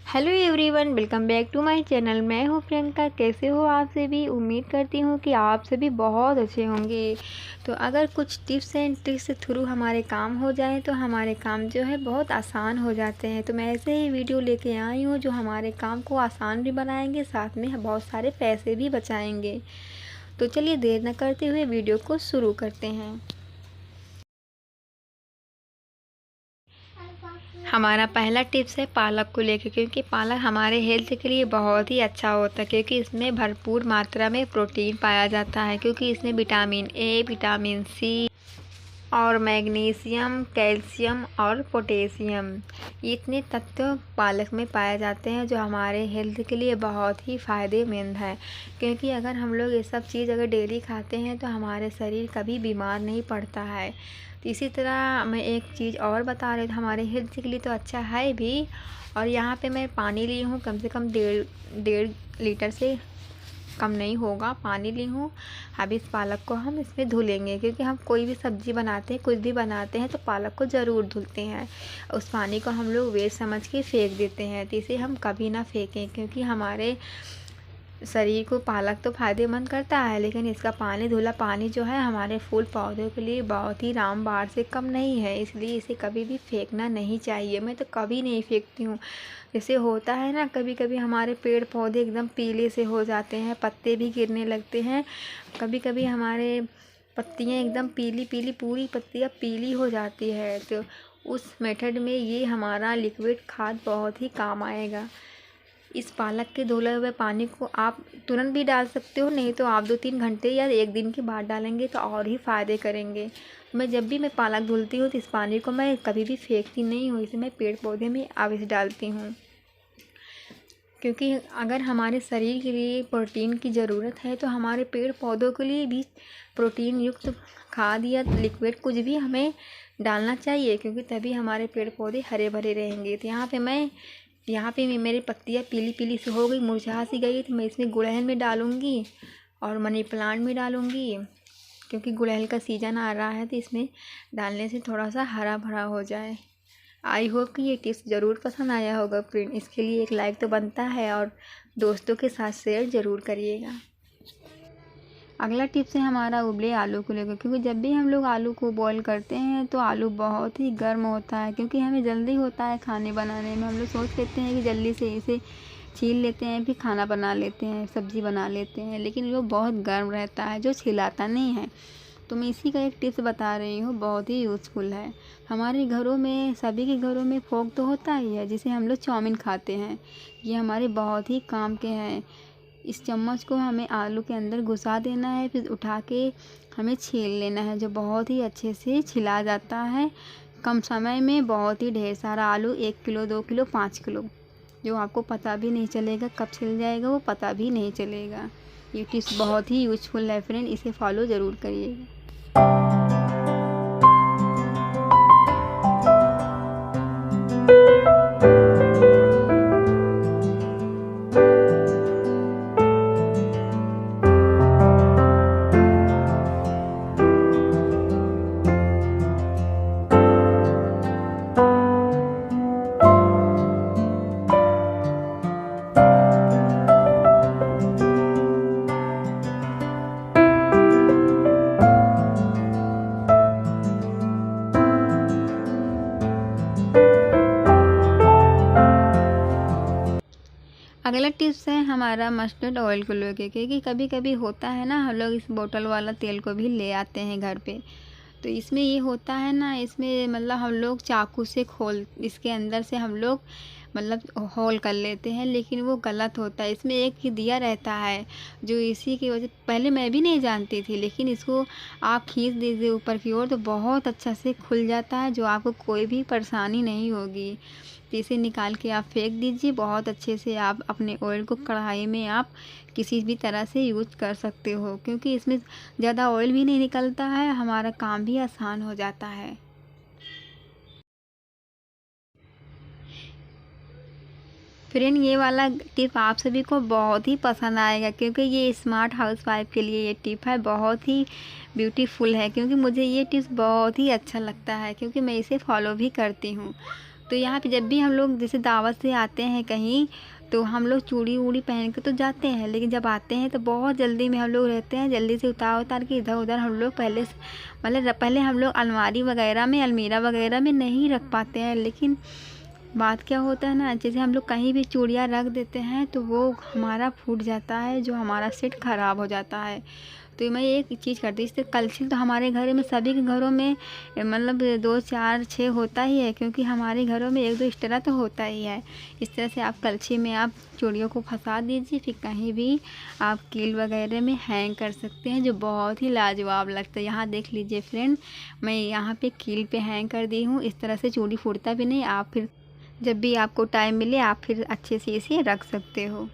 Hello everyone, welcome back to my channel. मैं हूँ प्रियंका। कैसे हो आप सभी? उम्मीद करती हूँ कि आप सभी बहुत अच्छे होंगे। तो अगर कुछ टिप्स एंड ट्रिक्स के थ्रू हमारे काम हो जाए तो हमारे काम जो है बहुत आसान हो जाते हैं। तो मैं ऐसे ही वीडियो लेके आई हूँ जो हमारे काम को आसान भी बनाएंगे, साथ में बहुत सारे पैसे भी बचाएंगे। तो चलिए देर न करते हुए वीडियो को शुरू करते हैं। हमारा पहला टिप्स है पालक को लेकर, क्योंकि पालक हमारे हेल्थ के लिए बहुत ही अच्छा होता है, क्योंकि इसमें भरपूर मात्रा में प्रोटीन पाया जाता है। क्योंकि इसमें विटामिन ए, विटामिन सी और मैग्नीशियम, कैल्शियम और पोटेशियम, ये इतने तत्व पालक में पाए जाते हैं जो हमारे हेल्थ के लिए बहुत ही फ़ायदेमंद है। क्योंकि अगर हम लोग ये सब चीज़ अगर डेली खाते हैं तो हमारे शरीर कभी बीमार नहीं पड़ता है। तो इसी तरह मैं एक चीज़ और बता रही हूँ, हमारे हेल्थ के लिए तो अच्छा है भी। और यहाँ पे मैं पानी ली हूँ, कम से कम डेढ़ लीटर से कम नहीं होगा पानी ली हूँ। अब इस पालक को हम इसमें धुलेंगे, क्योंकि हम कोई भी सब्ज़ी बनाते हैं, कुछ भी बनाते हैं तो पालक को ज़रूर धुलते हैं। उस पानी को हम लोग वेस्ट समझ के फेंक देते हैं, तो इसे हम कभी ना फेंकें, क्योंकि हमारे शरीर को पालक तो फ़ायदेमंद करता है, लेकिन इसका पानी, धुला पानी जो है हमारे फूल पौधों के लिए बहुत ही रामबाण से कम नहीं है। इसलिए इसे कभी भी फेंकना नहीं चाहिए। मैं तो कभी नहीं फेंकती हूँ। जैसे होता है ना, कभी कभी हमारे पेड़ पौधे एकदम पीले से हो जाते हैं, पत्ते भी गिरने लगते हैं। कभी कभी हमारे पत्तियाँ एकदम पीली पीली, पूरी पत्तियाँ पीली हो जाती है। तो उस मेथड में ये हमारा लिक्विड खाद बहुत ही काम आएगा। इस पालक के धुले हुए पानी को आप तुरंत भी डाल सकते हो, नहीं तो आप 2-3 घंटे या एक दिन के बाद डालेंगे तो और ही फ़ायदे करेंगे। जब भी मैं पालक धुलती हूँ तो इस पानी को मैं कभी भी फेंकती नहीं हूँ, इसे मैं पेड़ पौधे में अवश्य डालती हूँ। क्योंकि अगर हमारे शरीर के लिए प्रोटीन की ज़रूरत है तो हमारे पेड़ पौधों के लिए भी प्रोटीन युक्त खाद या लिक्विड कुछ भी हमें डालना चाहिए, क्योंकि तभी हमारे पेड़ पौधे हरे भरे रहेंगे। तो यहाँ पे मेरी पत्तियाँ पीली पीली सी हो गई, मुरझा सी गई, तो मैं इसमें गुड़हल में डालूँगी और मनी प्लांट में डालूँगी, क्योंकि गुड़हल का सीज़न आ रहा है। तो इसमें डालने से थोड़ा सा हरा भरा हो जाए। आई होप कि ये टिप्स ज़रूर पसंद आया होगा फ्रेंड। इसके लिए एक लाइक तो बनता है और दोस्तों के साथ शेयर ज़रूर करिएगा। अगला टिप्स है हमारा उबले आलू को लेकर, क्योंकि जब भी हम लोग आलू को बॉईल करते हैं तो आलू बहुत ही गर्म होता है, क्योंकि हमें जल्दी होता है खाने बनाने में। हम लोग सोच लेते हैं कि जल्दी से इसे छील लेते हैं, फिर खाना बना लेते हैं, सब्ज़ी बना लेते हैं, लेकिन वो बहुत गर्म रहता है जो छिलाता नहीं है। तो मैं इसी का एक टिप्स बता रही हूँ, बहुत ही यूज़फुल है। हमारे घरों में, सभी के घरों में फोक तो होता ही है, जिसे हम लोग चाउमीन खाते हैं। ये हमारे बहुत ही काम के हैं। इस चम्मच को हमें आलू के अंदर घुसा देना है, फिर उठा के हमें छील लेना है, जो बहुत ही अच्छे से छिला जाता है कम समय में। बहुत ही ढेर सारा आलू, 1 किलो, 2 किलो, 5 किलो, जो आपको पता भी नहीं चलेगा कब छिल जाएगा, वो पता भी नहीं चलेगा। ये टिप्स बहुत ही यूज़फुल है फ्रेंड, इसे फॉलो ज़रूर करिएगा। अगला टिप्स है हमारा मस्टर्ड ऑयल को लेके, क्योंकि कभी कभी होता है ना, हम लोग इस बोतल वाला तेल को भी ले आते हैं घर पे। तो इसमें ये होता है ना, इसमें मतलब हम लोग चाकू से इसके अंदर से हम लोग मतलब होल कर लेते हैं, लेकिन वो गलत होता है। इसमें एक ही दिया रहता है, जो इसी की वजह, पहले मैं भी नहीं जानती थी, लेकिन इसको आप खींच दीजिए ऊपर की ओर तो बहुत अच्छा से खुल जाता है, जो आपको कोई भी परेशानी नहीं होगी। तो इसे निकाल के आप फेंक दीजिए। बहुत अच्छे से आप अपने ऑयल को कढ़ाई में आप किसी भी तरह से यूज़ कर सकते हो, क्योंकि इसमें ज़्यादा ऑयल भी नहीं निकलता है, हमारा काम भी आसान हो जाता है। फ्रेंड, ये वाला टिप आप सभी को बहुत ही पसंद आएगा, क्योंकि ये स्मार्ट हाउसवाइफ के लिए ये टिप है, बहुत ही ब्यूटीफुल है। क्योंकि मुझे ये टिप्स बहुत ही अच्छा लगता है, क्योंकि मैं इसे फॉलो भी करती हूँ। तो यहाँ पे जब भी हम लोग जैसे दावत से आते हैं कहीं, तो हम लोग चूड़ी वूड़ी पहन के तो जाते हैं, लेकिन जब आते हैं तो बहुत जल्दी में हम लोग रहते हैं, जल्दी से उतार के इधर उधर हम लोग पहले हम लोग अलमारी वगैरह में, अलमीरा वगैरह में नहीं रख पाते हैं। लेकिन बात क्या होता है ना, जैसे हम लोग कहीं भी चूड़ियाँ रख देते हैं तो वो हमारा फूट जाता है, जो हमारा सेट ख़राब हो जाता है। तो मैं एक चीज़ करती हूँ, इससे कलछी तो हमारे घर में सभी के घरों में मतलब 2 4 6 होता ही है, क्योंकि हमारे घरों में 1 2 इस तरह तो होता ही है। इस तरह से आप कलछी में आप चूड़ियों को फंसा दीजिए, फिर कहीं भी आप कील वगैरह में हैंग कर सकते हैं, जो बहुत ही लाजवाब लगता है। यहाँ देख लीजिए फ्रेंड, मैं यहाँ पे कील पे हैंग कर दी हूँ। इस तरह से चूड़ी फूटता भी नहीं। आप फिर जब भी आपको टाइम मिले आप फिर अच्छे से इसे रख सकते हो।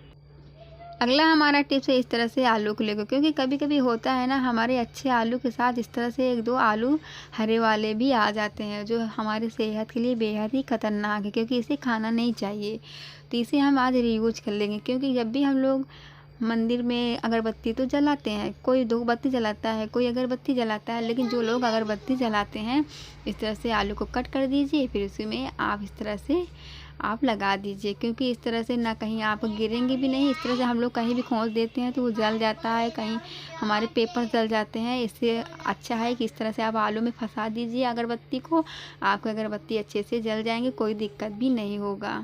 अगला हमारा टिप्स है इस तरह से आलू को लेकर, क्योंकि कभी कभी होता है ना, हमारे अच्छे आलू के साथ इस तरह से 1 2 आलू हरे वाले भी आ जाते हैं, जो हमारे सेहत के लिए बेहद ही ख़तरनाक है, क्योंकि इसे खाना नहीं चाहिए। तो इसे हम आज रीयूज कर लेंगे, क्योंकि जब भी हम लोग मंदिर में अगरबत्ती तो जलाते हैं, कोई धूपबत्ती जलाता है, कोई अगरबत्ती जलाता है, लेकिन जो लोग अगरबत्ती जलाते हैं, इस तरह से आलू को कट कर दीजिए, फिर उसमें आप इस तरह से आप लगा दीजिए, क्योंकि इस तरह से ना कहीं आप गिरेंगे भी नहीं। इस तरह से हम लोग कहीं भी खोंच देते हैं तो वो जल जाता है, कहीं हमारे पेपर जल जाते हैं। इससे अच्छा है कि इस तरह से आप आलू में फंसा दीजिए अगरबत्ती को, आपकी अगरबत्ती अच्छे से जल जाएंगे, कोई दिक्कत भी नहीं होगा।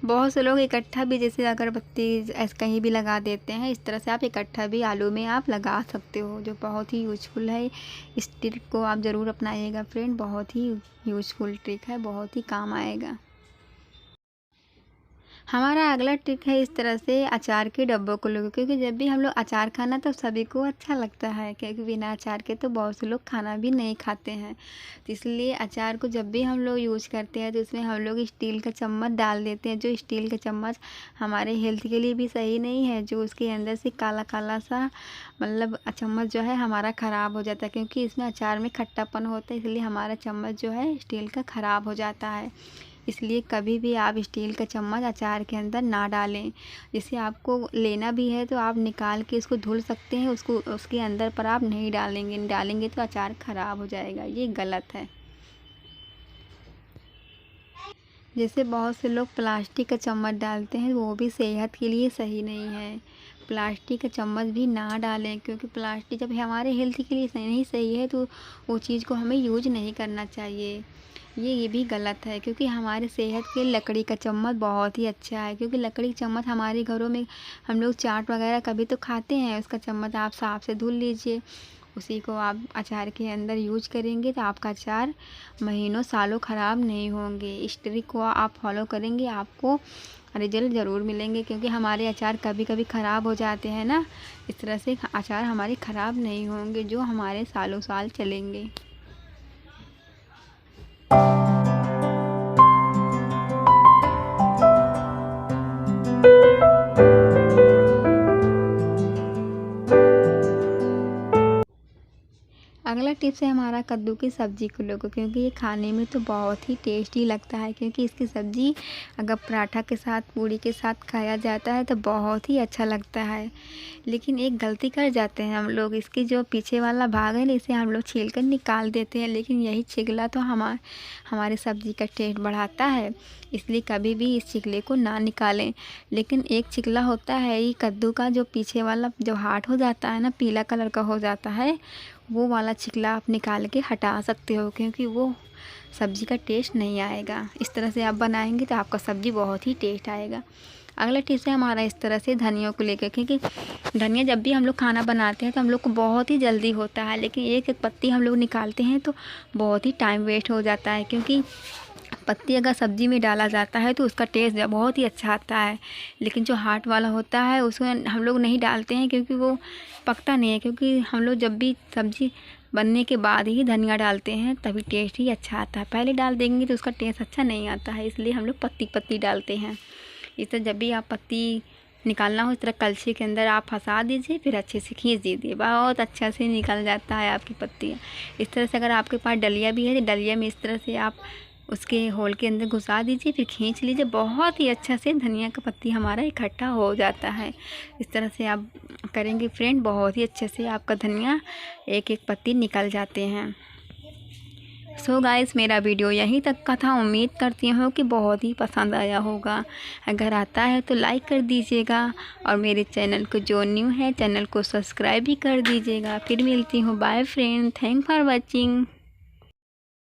बहुत से लोग इकट्ठा भी जैसे अगरबत्ती ऐसे कहीं भी लगा देते हैं, इस तरह से आप इकट्ठा भी आलू में आप लगा सकते हो, जो बहुत ही यूजफुल है। इस ट्रिक को आप ज़रूर अपनाइएगा फ्रेंड, बहुत ही यूजफुल ट्रिक है, बहुत ही काम आएगा। हमारा अगला ट्रिक है इस तरह से अचार के डब्बों को लेकर, क्योंकि जब भी हम लोग अचार खाना तो सभी को अच्छा लगता है, क्योंकि बिना अचार के तो बहुत से लोग खाना भी नहीं खाते हैं। तो इसलिए अचार को जब भी हम लोग यूज करते हैं तो उसमें हम लोग स्टील का चम्मच डाल देते हैं, जो स्टील का चम्मच हमारे हेल्थ के लिए भी सही नहीं है, जो उसके अंदर से काला काला सा मतलब चम्मच जो है हमारा ख़राब हो जाता है, क्योंकि इसमें अचार में खट्टापन होता है, इसलिए हमारा चम्मच जो है स्टील का ख़राब हो जाता है। इसलिए कभी भी आप स्टील का चम्मच अचार के अंदर ना डालें। जैसे आपको लेना भी है तो आप निकाल के इसको धुल सकते हैं, उसको उसके अंदर पर आप नहीं डालेंगे तो अचार ख़राब हो जाएगा, ये गलत है। जैसे बहुत से लोग प्लास्टिक का चम्मच डालते हैं, वो भी सेहत के लिए सही नहीं है। प्लास्टिक का चम्मच भी ना डालें, क्योंकि प्लास्टिक जब हमारे हेल्थ के लिए नहीं सही है तो वो चीज़ को हमें यूज नहीं करना चाहिए। ये भी गलत है, क्योंकि हमारे सेहत के लकड़ी का चम्मच बहुत ही अच्छा है, क्योंकि लकड़ी का चम्मच हमारे घरों में हम लोग चाट वगैरह कभी तो खाते हैं, उसका चम्मच आप साफ से धुल लीजिए, उसी को आप अचार के अंदर यूज करेंगे तो आपका अचार महीनों सालों ख़राब नहीं होंगे। इस ट्रिक को आप फॉलो करेंगे, आपको रिजल्ट ज़रूर मिलेंगे, क्योंकि हमारे अचार कभी कभी ख़राब हो जाते हैं ना, इस तरह से अचार हमारे ख़राब नहीं होंगे, जो हमारे सालों साल चलेंगे। अगला टिप्स है हमारा कद्दू की सब्ज़ी को लेकर, क्योंकि ये खाने में तो बहुत ही टेस्टी लगता है, क्योंकि इसकी सब्ज़ी अगर पराठा के साथ पूड़ी के साथ खाया जाता है तो बहुत ही अच्छा लगता है। लेकिन एक गलती कर जाते हैं हम लोग, इसकी जो पीछे वाला भाग है ना, इसे हम लोग छील कर निकाल देते हैं, लेकिन यही छिकला तो हमारे सब्ज़ी का टेस्ट बढ़ाता है, इसलिए कभी भी इस छिकले को ना निकालें। लेकिन एक छिकला होता है ये कद्दू का, जो पीछे वाला जो हार्ड हो जाता है ना, पीला कलर का हो जाता है, वो वाला छिकला आप निकाल के हटा सकते हो, क्योंकि वो सब्ज़ी का टेस्ट नहीं आएगा। इस तरह से आप बनाएंगे तो आपका सब्ज़ी बहुत ही टेस्ट आएगा। अगला टिप्स है हमारा इस तरह से धनिया को लेकर, क्योंकि धनिया जब भी हम लोग खाना बनाते हैं तो हम लोग को बहुत ही जल्दी होता है, लेकिन एक एक पत्ती हम लोग निकालते हैं तो बहुत ही टाइम वेस्ट हो जाता है, क्योंकि पत्ती अगर सब्ज़ी में डाला जाता है तो उसका टेस्ट बहुत ही अच्छा आता है। लेकिन जो हार्ट वाला होता है उसमें हम लोग नहीं डालते हैं, क्योंकि वो पकता नहीं है, क्योंकि हम लोग जब भी सब्ज़ी बनने के बाद ही धनिया डालते हैं तभी टेस्ट ही अच्छा आता है, पहले डाल देंगे तो उसका टेस्ट अच्छा नहीं आता है, इसलिए हम लोग पत्ती पत्ती डालते हैं। इस तरह जब भी आप पत्ती निकालना हो, इस तरह कलछी के अंदर आप फंसा दीजिए, फिर अच्छे से खींच दीजिए, बहुत अच्छा से निकल जाता है आपकी पत्तियाँ। इस तरह से अगर आपके पास डलिया भी है तो डलिया में इस तरह से आप उसके होल के अंदर घुसा दीजिए, फिर खींच लीजिए। बहुत ही अच्छा से धनिया का पत्ती हमारा इकट्ठा हो जाता है। इस तरह से आप करेंगे फ्रेंड, बहुत ही अच्छे से आपका धनिया एक एक पत्ती निकल जाते हैं। सो गाइस, मेरा वीडियो यहीं तक का था। उम्मीद करती हूँ कि बहुत ही पसंद आया होगा। अगर आता है तो लाइक कर दीजिएगा और मेरे चैनल को जो न्यू है चैनल को सब्सक्राइब भी कर दीजिएगा। फिर मिलती हूँ। Bye friend, thank for watching.